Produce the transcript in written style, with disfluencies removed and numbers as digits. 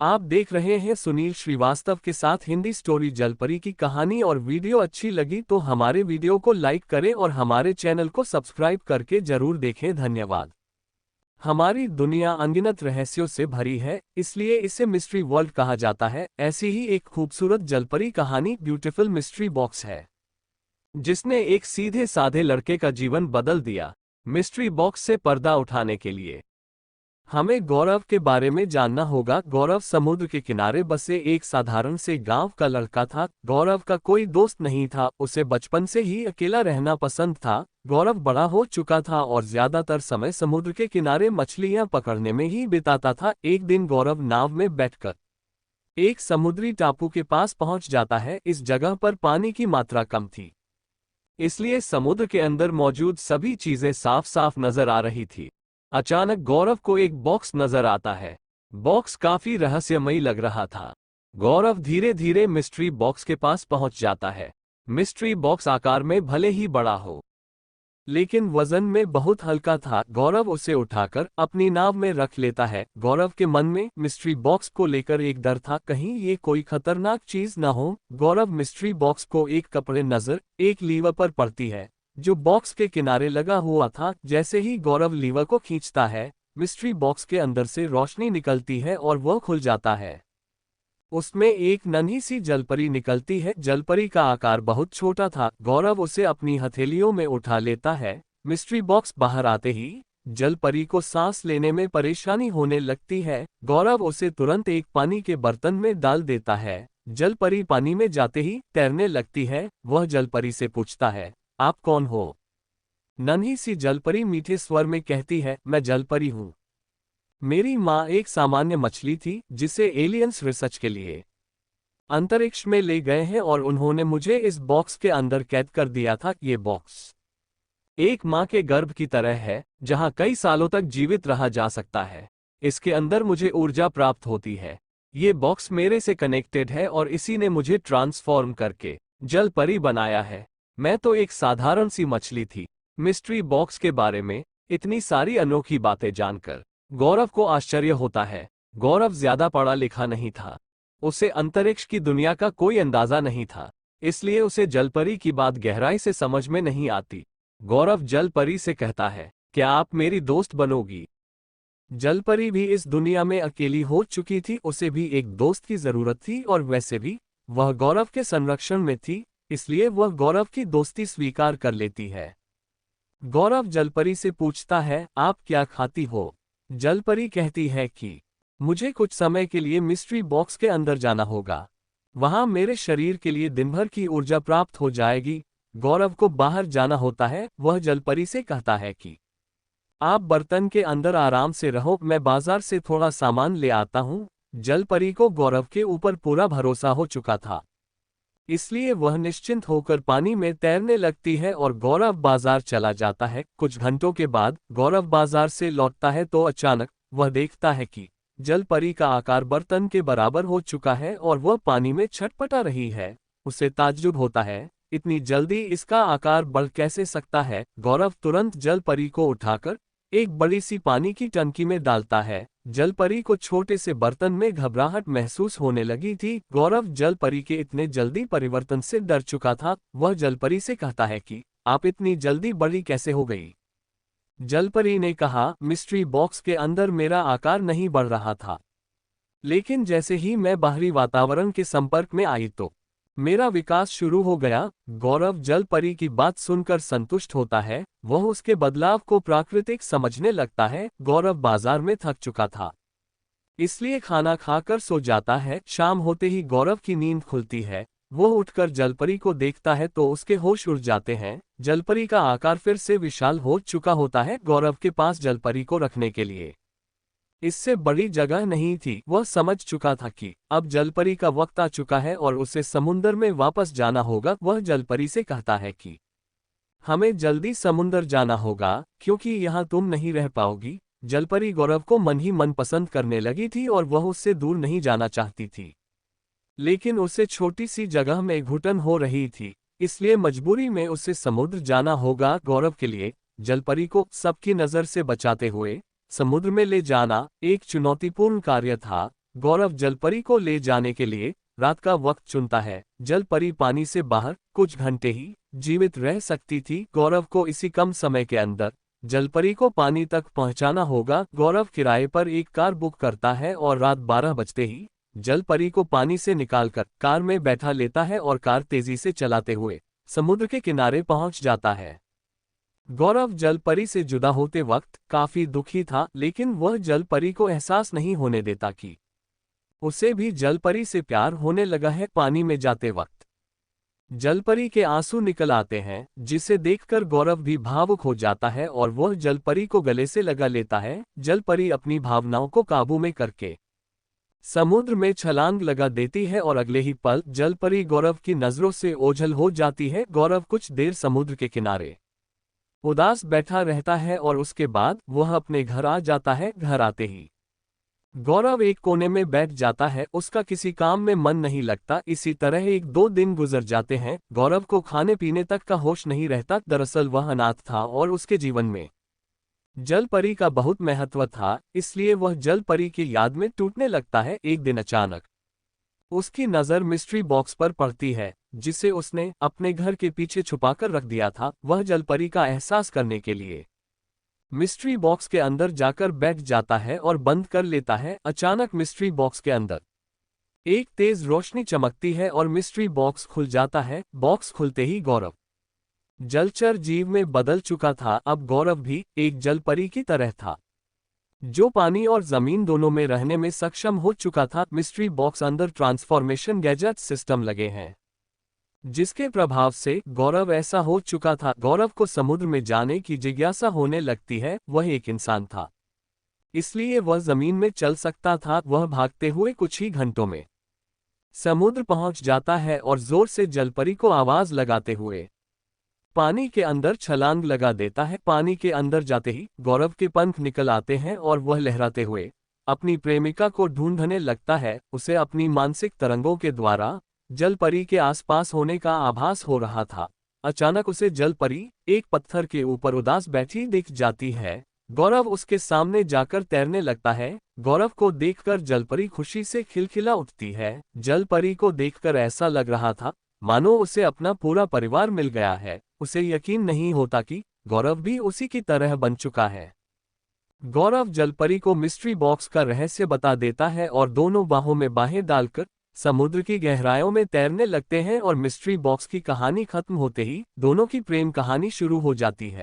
आप देख रहे हैं सुनील श्रीवास्तव के साथ हिंदी स्टोरी जलपरी की कहानी। और वीडियो अच्छी लगी तो हमारे वीडियो को लाइक करें और हमारे चैनल को सब्सक्राइब करके जरूर देखें। धन्यवाद। हमारी दुनिया अनगिनत रहस्यों से भरी है, इसलिए इसे मिस्ट्री वर्ल्ड कहा जाता है। ऐसी ही एक खूबसूरत जलपरी कहानी ब्यूटीफुल मिस्ट्री बॉक्स है, जिसने एक सीधे साधे लड़के का जीवन बदल दिया। मिस्ट्री बॉक्स से पर्दा उठाने के लिए हमें गौरव के बारे में जानना होगा। गौरव समुद्र के किनारे बसे एक साधारण से गांव का लड़का था। गौरव का कोई दोस्त नहीं था, उसे बचपन से ही अकेला रहना पसंद था। गौरव बड़ा हो चुका था और ज्यादातर समय समुद्र के किनारे मछलियां पकड़ने में ही बिताता था। एक दिन गौरव नाव में बैठकर एक समुद्री टापू के पास पहुंच जाता है। इस जगह पर पानी की मात्रा कम थी, इसलिए समुद्र के अंदर मौजूद सभी चीजें साफ साफ नजर आ रही थी। अचानक गौरव को एक बॉक्स नजर आता है। बॉक्स काफी रहस्यमयी लग रहा था। गौरव धीरे धीरे मिस्ट्री बॉक्स के पास पहुंच जाता है। मिस्ट्री बॉक्स आकार में भले ही बड़ा हो, लेकिन वजन में बहुत हल्का था। गौरव उसे उठाकर अपनी नाव में रख लेता है। गौरव के मन में मिस्ट्री बॉक्स को लेकर एक डर था, कहीं ये कोई खतरनाक चीज न हो। गौरव मिस्ट्री बॉक्स को एक कपड़े नजर एक लीवर पर पड़ती है, जो बॉक्स के किनारे लगा हुआ था। जैसे ही गौरव लीवर को खींचता है, मिस्ट्री बॉक्स के अंदर से रोशनी निकलती है और वह खुल जाता है। उसमें एक नन्ही सी जलपरी निकलती है। जलपरी का आकार बहुत छोटा था। गौरव उसे अपनी हथेलियों में उठा लेता है। मिस्ट्री बॉक्स बाहर आते ही जलपरी को सांस लेने में परेशानी होने लगती है। गौरव उसे तुरंत एक पानी के बर्तन में डाल देता है। जलपरी पानी में जाते ही तैरने लगती है। वह जलपरी से पूछता है, आप कौन हो? नन्ही सी जलपरी मीठे स्वर में कहती है, मैं जलपरी हूँ। मेरी माँ एक सामान्य मछली थी, जिसे एलियंस रिसर्च के लिए अंतरिक्ष में ले गए हैं और उन्होंने मुझे इस बॉक्स के अंदर कैद कर दिया था। ये बॉक्स एक माँ के गर्भ की तरह है, जहाँ कई सालों तक जीवित रहा जा सकता है। इसके अंदर मुझे ऊर्जा प्राप्त होती है। ये बॉक्स मेरे से कनेक्टेड है और इसी ने मुझे ट्रांसफॉर्म करके जलपरी बनाया है। मैं तो एक साधारण सी मछली थी। मिस्ट्री बॉक्स के बारे में इतनी सारी अनोखी बातें जानकर गौरव को आश्चर्य होता है। गौरव ज्यादा पढ़ा लिखा नहीं था, उसे अंतरिक्ष की दुनिया का कोई अंदाजा नहीं था, इसलिए उसे जलपरी की बात गहराई से समझ में नहीं आती। गौरव जलपरी से कहता है, क्या आप मेरी दोस्त बनोगी? जलपरी भी इस दुनिया में अकेली हो चुकी थी, उसे भी एक दोस्त की जरूरत थी और वैसे भी वह गौरव के संरक्षण में थी, इसलिए वह गौरव की दोस्ती स्वीकार कर लेती है। गौरव जलपरी से पूछता है, आप क्या खाती हो? जलपरी कहती है कि मुझे कुछ समय के लिए मिस्ट्री बॉक्स के अंदर जाना होगा, वहां मेरे शरीर के लिए दिन भर की ऊर्जा प्राप्त हो जाएगी। गौरव को बाहर जाना होता है। वह जलपरी से कहता है कि आप बर्तन के अंदर आराम से रहो, मैं बाजार से थोड़ा सामान ले आता हूँ। जलपरी को गौरव के ऊपर पूरा भरोसा हो चुका था, इसलिए वह निश्चिंत होकर पानी में तैरने लगती है और गौरव बाजार चला जाता है। कुछ घंटों के बाद गौरव बाजार से लौटता है तो अचानक वह देखता है कि जलपरी का आकार बर्तन के बराबर हो चुका है और वह पानी में छटपटा रही है। उसे ताज्जुब होता है, इतनी जल्दी इसका आकार बढ़ कैसे सकता है। गौरव तुरंत जलपरी को उठाकर एक बड़ी सी पानी की टंकी में डालता है। जलपरी को छोटे से बर्तन में घबराहट महसूस होने लगी थी। गौरव जलपरी के इतने जल्दी परिवर्तन से डर चुका था। वह जलपरी से कहता है कि आप इतनी जल्दी बड़ी कैसे हो गई? जलपरी ने कहा, मिस्ट्री बॉक्स के अंदर मेरा आकार नहीं बढ़ रहा था, लेकिन जैसे ही मैं बाहरी वातावरण के संपर्क में आई तो मेरा विकास शुरू हो गया। गौरव जलपरी की बात सुनकर संतुष्ट होता है। वह उसके बदलाव को प्राकृतिक समझने लगता है। गौरव बाजार में थक चुका था, इसलिए खाना खाकर सो जाता है। शाम होते ही गौरव की नींद खुलती है। वह उठकर जलपरी को देखता है तो उसके होश उड़ जाते हैं। जलपरी का आकार फिर से विशाल हो चुका होता है। गौरव के पास जलपरी को रखने के लिए इससे बड़ी जगह नहीं थी। वह समझ चुका था कि अब जलपरी का वक्त आ चुका है और उसे समुंदर में वापस जाना होगा। वह जलपरी से कहता है कि हमें जल्दी समुंदर जाना होगा, क्योंकि यहाँ तुम नहीं रह पाओगी। जलपरी गौरव को मन ही मन पसंद करने लगी थी और वह उससे दूर नहीं जाना चाहती थी, लेकिन उसे छोटी सी जगह में घुटन हो रही थी, इसलिए मजबूरी में उसे समुद्र जाना होगा। गौरव के लिए जलपरी को सबकी नज़र से बचाते हुए समुद्र में ले जाना एक चुनौतीपूर्ण कार्य था। गौरव जलपरी को ले जाने के लिए रात का वक्त चुनता है। जलपरी पानी से बाहर कुछ घंटे ही जीवित रह सकती थी। गौरव को इसी कम समय के अंदर जलपरी को पानी तक पहुंचाना होगा। गौरव किराए पर एक कार बुक करता है और रात 12 बजते ही जलपरी को पानी से निकालकर कार में बैठा लेता है और कार तेजी से चलाते हुए समुद्र के किनारे पहुंच जाता है। गौरव जलपरी से जुदा होते वक्त काफी दुखी था, लेकिन वह जलपरी को एहसास नहीं होने देता कि उसे भी जलपरी से प्यार होने लगा है। पानी में जाते वक्त जलपरी के आंसू निकल आते हैं, जिसे देखकर गौरव भी भावुक हो जाता है और वह जलपरी को गले से लगा लेता है। जलपरी अपनी भावनाओं को काबू में करके समुद्र में छलांग लगा देती है और अगले ही पल जलपरी गौरव की नजरों से ओझल हो जाती है। गौरव कुछ देर समुद्र के किनारे उदास बैठा रहता है और उसके बाद वह अपने घर आ जाता है। घर आते ही गौरव एक कोने में बैठ जाता है, उसका किसी काम में मन नहीं लगता। इसी तरह 1-2 दिन गुजर जाते हैं। गौरव को खाने पीने तक का होश नहीं रहता। दरअसल वह अनाथ था और उसके जीवन में जलपरी का बहुत महत्व था, इसलिए वह जलपरी की याद में टूटने लगता है। एक दिन अचानक उसकी नज़र मिस्ट्री बॉक्स पर पड़ती है, जिसे उसने अपने घर के पीछे छुपाकर रख दिया था। वह जलपरी का एहसास करने के लिए मिस्ट्री बॉक्स के अंदर जाकर बैठ जाता है और बंद कर लेता है। अचानक मिस्ट्री बॉक्स के अंदर एक तेज रोशनी चमकती है और मिस्ट्री बॉक्स खुल जाता है। बॉक्स खुलते ही गौरव जलचर जीव में बदल चुका था। अब गौरव भी एक जलपरी की तरह था, जो पानी और जमीन दोनों में रहने में सक्षम हो चुका था। मिस्ट्री बॉक्स अंदर ट्रांसफॉर्मेशन गैजेट सिस्टम लगे हैं, जिसके प्रभाव से गौरव ऐसा हो चुका था। गौरव को समुद्र में जाने की जिज्ञासा होने लगती है। वह एक इंसान था, इसलिए वह जमीन में चल सकता था। वह भागते हुए कुछ ही घंटों में समुद्र पहुंच जाता है और जोर से जलपरी को आवाज लगाते हुए पानी के अंदर छलांग लगा देता है। पानी के अंदर जाते ही गौरव के पंख निकल आते हैं और वह लहराते हुए अपनी प्रेमिका को ढूंढने लगता है। उसे अपनी मानसिक तरंगों के द्वारा जलपरी के आसपास होने का आभास हो रहा था। अचानक उसे जलपरी एक पत्थर के ऊपर उदास बैठी दिख जाती है। गौरव उसके सामने जाकर तैरने लगता है। गौरव को देखकर जलपरी खुशी से खिलखिला उठती है। जलपरी को देखकर ऐसा लग रहा था मानो उसे अपना पूरा परिवार मिल गया है। उसे यकीन नहीं होता कि गौरव भी उसी की तरह बन चुका है। गौरव जलपरी को मिस्ट्री बॉक्स का रहस्य बता देता है और दोनों बाहों में बाहें डालकर समुद्र की गहराइयों में तैरने लगते हैं और मिस्ट्री बॉक्स की कहानी खत्म होते ही दोनों की प्रेम कहानी शुरू हो जाती है।